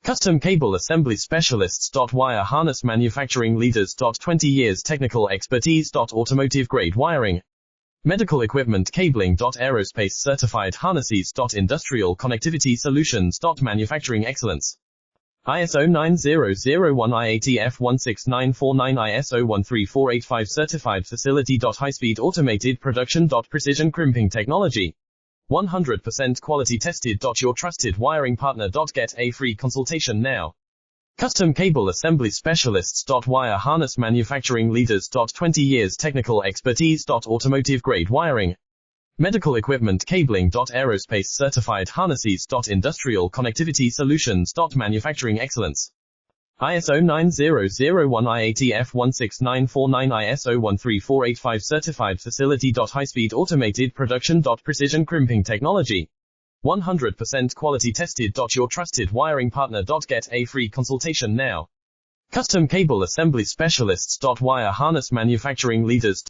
Custom cable assembly specialists. Wire harness manufacturing leaders. 20 years technical expertise. Automotive grade wiring, medical equipment cabling. Aerospace certified harnesses. Industrial connectivity solutions. Manufacturing excellence. ISO 9001 IATF 16949 ISO 13485 certified facility. High-speed automated production. Precision crimping technology. 100% quality tested. Your trusted wiring partner. Get a free consultation now. Custom cable assembly specialists. Wire harness manufacturing leaders. 20 years technical expertise. Automotive grade wiring, medical equipment cabling. Aerospace certified harnesses. Industrial connectivity solutions. Manufacturing excellence. ISO 9001 IATF 16949 ISO 13485 certified facility. High-speed automated production. Precision crimping technology. 100% quality tested. Your trusted wiring partner. Get a free consultation now. Custom cable assembly specialists. Wire harness manufacturing leaders.